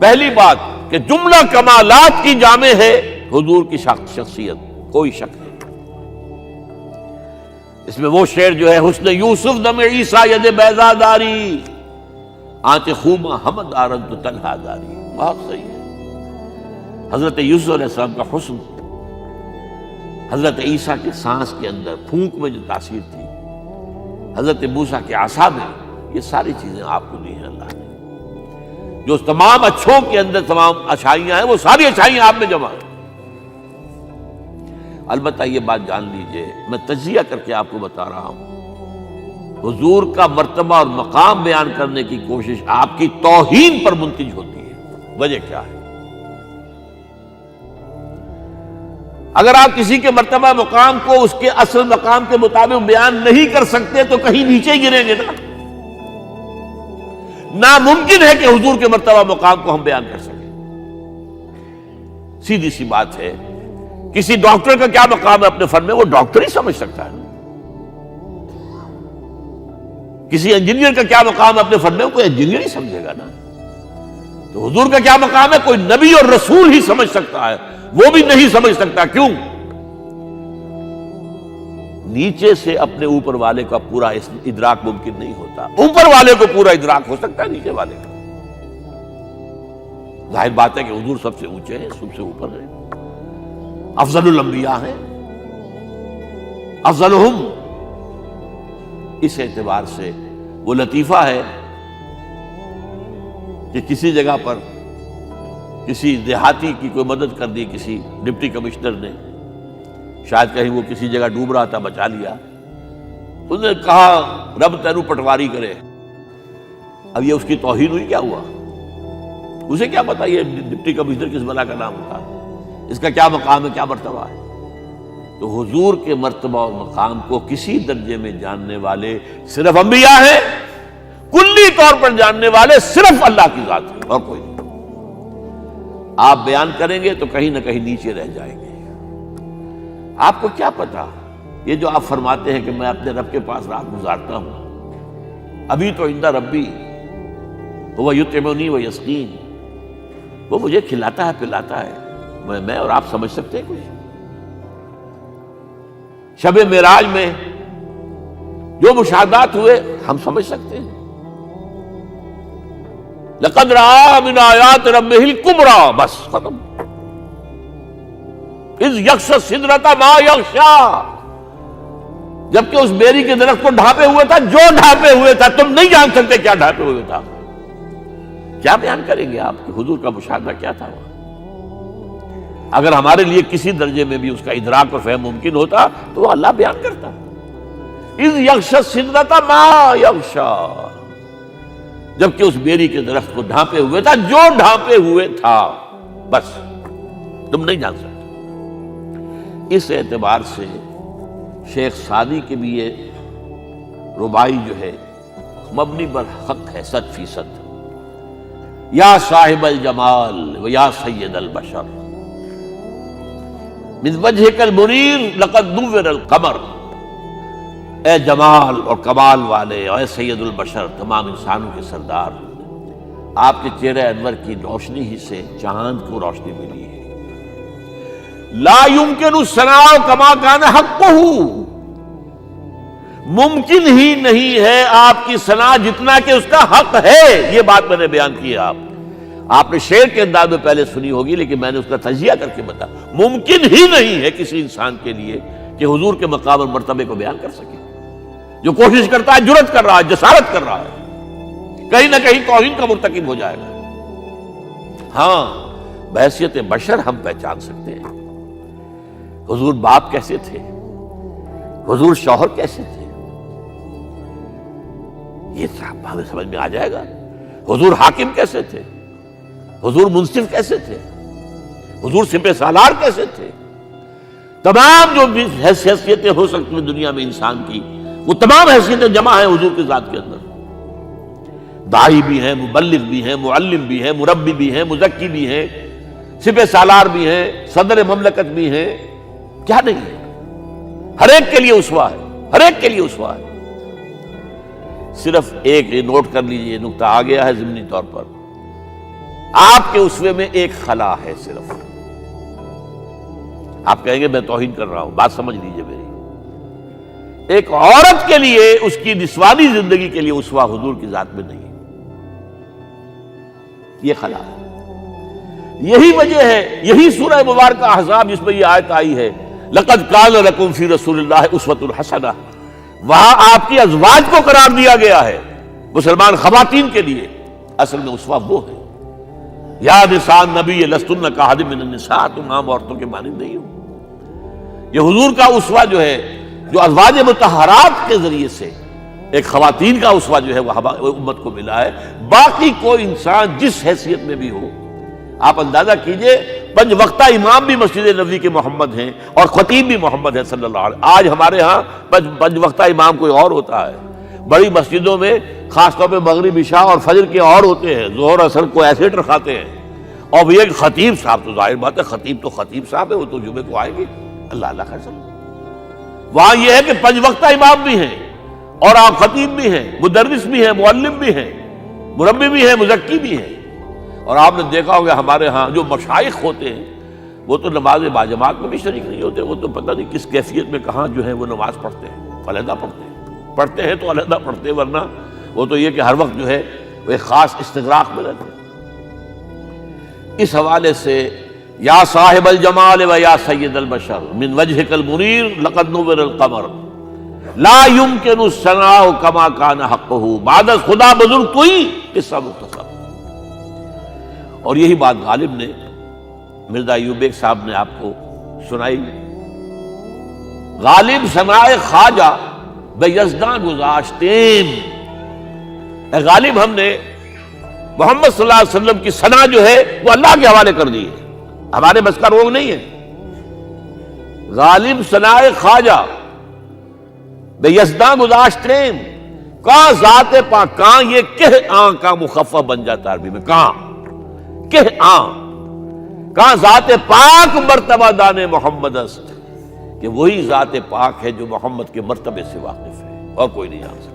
پہلی بات کہ جملہ کمالات کی جامع ہے حضور کی شخصیت، کوئی شک نہیں۔ اس میں وہ شعر جو ہے حسن یوسف دم عیسیٰ ید بیضا داری آنچ خوما حمد آرد تو تنہا داری، بہت صحیح ہے۔ حضرت یوسف علیہ السلام کا حسن حضرت عیسیٰ کے سانس کے اندر، پھونک میں جو تاثیر تھی، حضرت موسیٰ کے عصا میں، یہ ساری چیزیں آپ کو دی ہیں اللہ نے۔ جو تمام اچھوں کے اندر تمام اچھائیاں ہیں، وہ ساری اچھائیاں آپ میں جمع ہیں۔ البتہ یہ بات جان لیجئے، میں تجزیہ کر کے آپ کو بتا رہا ہوں، حضور کا مرتبہ اور مقام بیان کرنے کی کوشش آپ کی توہین پر منتج ہوتی ہے۔ وجہ کیا ہے؟ اگر آپ کسی کے مرتبہ مقام کو اس کے اصل مقام کے مطابق بیان نہیں کر سکتے تو کہیں نیچے ہی گریں گے نا۔ ناممکن ہے کہ حضور کے مرتبہ مقام کو ہم بیان کر سکیں۔ سیدھی سی بات ہے، کسی ڈاکٹر کا کیا مقام ہے اپنے فن میں، وہ ڈاکٹر ہی سمجھ سکتا ہے۔ کسی انجینئر کا کیا مقام ہے اپنے فن میں، کوئی انجینئر ہی سمجھے گا نا۔ تو حضور کا کیا مقام ہے، کوئی نبی اور رسول ہی سمجھ سکتا ہے، وہ بھی نہیں سمجھ سکتا۔ کیوں؟ نیچے سے اپنے اوپر والے کا پورا ادراک ممکن نہیں ہوتا، اوپر والے کو پورا ادراک ہو سکتا ہے، نیچے والے کا۔ ظاہر بات ہے کہ حضور سب سے اونچے ہیں، سب سے اوپر ہیں، افضل الانبیاء ہیں، افضلہم۔ اس اعتبار سے وہ لطیفہ ہے کہ کسی جگہ پر کسی دیہاتی کی کوئی مدد کر دی کسی ڈپٹی کمشنر نے، شاید کہیں وہ کسی جگہ ڈوب رہا تھا، بچا لیا، انہوں نے کہا رب تینو پٹواری کرے۔ اب یہ اس کی توہین ہوئی، کیا ہوا؟ اسے کیا پتا یہ ڈپٹی کمشنر کس بلا کا نام ہوتا ہے، اس کا کیا مقام ہے، کیا مرتبہ ہے۔ تو حضور کے مرتبہ اور مقام کو کسی درجے میں جاننے والے صرف انبیاء ہیں، کلی طور پر جاننے والے صرف اللہ کی ذات ہے اور کوئی نہیں۔ آپ بیان کریں گے تو کہیں نہ کہیں نیچے رہ جائیں گے۔ آپ کو کیا پتا، یہ جو آپ فرماتے ہیں کہ میں اپنے رب کے پاس رات گزارتا ہوں، ابھی تو عند ربی وہ یطعمنی و یسقین، وہ مجھے کھلاتا ہے پلاتا ہے، میں اور آپ سمجھ سکتے ہیں کچھ؟ شب معراج میں جو مشاہدات ہوئے ہم سمجھ سکتے ہیں؟ لقد رأى من آیات ربہ الکبریٰ، بس ختم۔ اذ یغشی السدرۃ ما یغشی، جبکہ اس بیری کے درخت کو ڈھانپے ہوئے تھا جو ڈھانپے ہوئے تھا، تم نہیں جان سکتے کیا ڈھانپے ہوئے تھا۔ کیا بیان کریں گے آپ کہ حضور کا مشاہدہ کیا تھا وہاں؟ اگر ہمارے لیے کسی درجے میں بھی اس کا ادراک اور فہم ممکن ہوتا تو وہ اللہ بیان کرتا۔ اذ یغشی السدرۃ ما یغشی، جبکہ اس بیری کے درخت کو ڈھانپے ہوئے تھا جو ڈھانپے ہوئے تھا، بس تم نہیں جان سکتے۔ اس اعتبار سے شیخ سعدی کے بھی یہ ربائی جو ہے مبنی بر حق ہے 100%۔ یا صاحب الجمال و یا سید البشر من وجہک المنیر لقد نور القمر، اے جمال اور کمال والے، اے سید البشر، تمام انسانوں کے سردار، آپ کے چہرے انور کی روشنی ہی سے چاند کو روشنی ملی ہے۔ لا یمکن الثناء کما کان حقہ، ممکن ہی نہیں ہے آپ کی ثنا جتنا کہ اس کا حق ہے۔ یہ بات میں نے بیان کی ہے، آپ نے شعر کے انداز میں پہلے سنی ہوگی، لیکن میں نے اس کا تجزیہ کر کے بتا، ممکن ہی نہیں ہے کسی انسان کے لیے کہ حضور کے مقام اور مرتبے کو بیان کر سکے۔ جو کوشش کرتا ہے، جرات کر رہا ہے، جسارت کر رہا ہے، کہیں نہ کہیں توہین کا مرتکب ہو جائے گا۔ ہاں، بحیثیت بشر ہم پہچان سکتے ہیں حضور باپ کیسے تھے، حضور شوہر کیسے تھے، یہ سب ہمیں سمجھ میں آ جائے گا۔ حضور حاکم کیسے تھے، حضور منصف کیسے تھے، حضور سپہ سالار کیسے تھے۔ تمام جو بھی حیثیتیں ہو سکتی ہیں دنیا میں انسان کی، وہ تمام حیثیتیں جمع ہیں حضور کی ذات کے اندر۔ داعی بھی ہیں، مبلغ بھی ہیں، معلم بھی ہیں، مربی بھی ہیں، مزکی بھی ہیں، سپہ سالار بھی ہیں، صدر مملکت بھی ہیں، کیا نہیں ہے؟ ہر ایک کے لیے اسوہ ہے، ہر ایک کے لیے اسوہ ہے۔ صرف ایک نوٹ کر لیجئے، نقطہ آ گیا ہے ضمنی طور پر، آپ کے اسوے میں ایک خلا ہے صرف. آپ کہیں گے میں توہین کر رہا ہوں، بات سمجھ لیجئے میری. ایک عورت کے لیے اس کی نسوانی زندگی کے لیے اسوہ حضور کی ذات میں نہیں ہے، یہ خلا ہے. یہی وجہ ہے، یہی سورہ مبارکہ احزاب جس میں یہ آیت آئی ہے لَقَدْ كَانَ لَكُمْ فِي رَسُولِ اللَّهِ أُسْوَةٌ حَسَنَةٌ، وہاں آپ کی ازواج کو قرار دیا گیا ہے، مسلمان خواتین کے لیے. اصل میں اسوہ وہ ہے، یا نساء النبی لستن کاحد من النساء، تم عام عورتوں کے مانند نہیں ہو. یہ حضور کا اسوہ جو ہے، جو ازواج مطہرات کے ذریعے سے ایک خواتین کا اسوہ جو ہے وہ امت کو ملا ہے. باقی کوئی انسان جس حیثیت میں بھی ہو، آپ اندازہ کیجئے 5 وقتہ امام بھی مسجد نبوی کے محمد ہیں اور خطیب بھی محمد ہے صلی اللہ علیہ وسلم. آج ہمارے ہاں 5 وقتہ امام کوئی اور ہوتا ہے، بڑی مسجدوں میں خاص طور پہ مغرب عشاء اور فجر کے اور ہوتے ہیں، ظہر اثر کو ایسے رکھاتے ہیں. اور یہ خطیب صاحب تو ظاہر بات ہے، خطیب تو خطیب صاحب ہے، وہ تو جمعے کو آئے گی، اللہ اللہ خیر سمجھ. وہاں یہ ہے کہ 5 وقتہ امام بھی ہیں اور آپ خطیب بھی ہیں، مدرس بھی ہیں، معلم بھی ہیں، مربی بھی ہیں، مزکی بھی ہیں. اور آپ نے دیکھا ہوگا ہمارے ہاں جو مشائخ ہوتے ہیں وہ تو نماز باجماعت میں بھی شریک نہیں ہوتے، وہ تو پتہ نہیں کس کیفیت میں کہاں جو ہے وہ نماز پڑھتے ہیں، علیحدہ پڑھتے ہیں تو علیحدہ پڑھتے ہیں، ورنہ وہ تو یہ کہ ہر وقت جو ہے وہ ایک خاص استغراق میں رہتے ہیں. اس حوالے سے یا صاحب الجمال و یا سید البشر من وجهك المنیر لقد نور القمر لا يمكن الثناء كما كان حقه بعد خدا بزرگ تو ہی قصہ مختصر. اور یہی بات غالب نے مرزا ایوب بیگ صاحب نے آپ کو سنائی. غالب ثناء خواجہ بے یزداں گذاشتیم، اے غالب ہم نے محمد صلی اللہ علیہ وسلم کی ثنا جو ہے وہ اللہ کے حوالے کر دی ہے، ہمارے بس کا روگ نہیں ہے. غالب ثناء خواجہ بے یزداں گذاشتیم، کہاں ذات پاک، کہاں یہ کہ آن کا مخفف بن جاتا عربی میں، کہاں کہ آن، کہاں ذات پاک مرتبہ دان محمد است، کہ وہی ذات پاک ہے جو محمد کے مرتبے سے واقف ہے اور کوئی نہیں جان سکتا.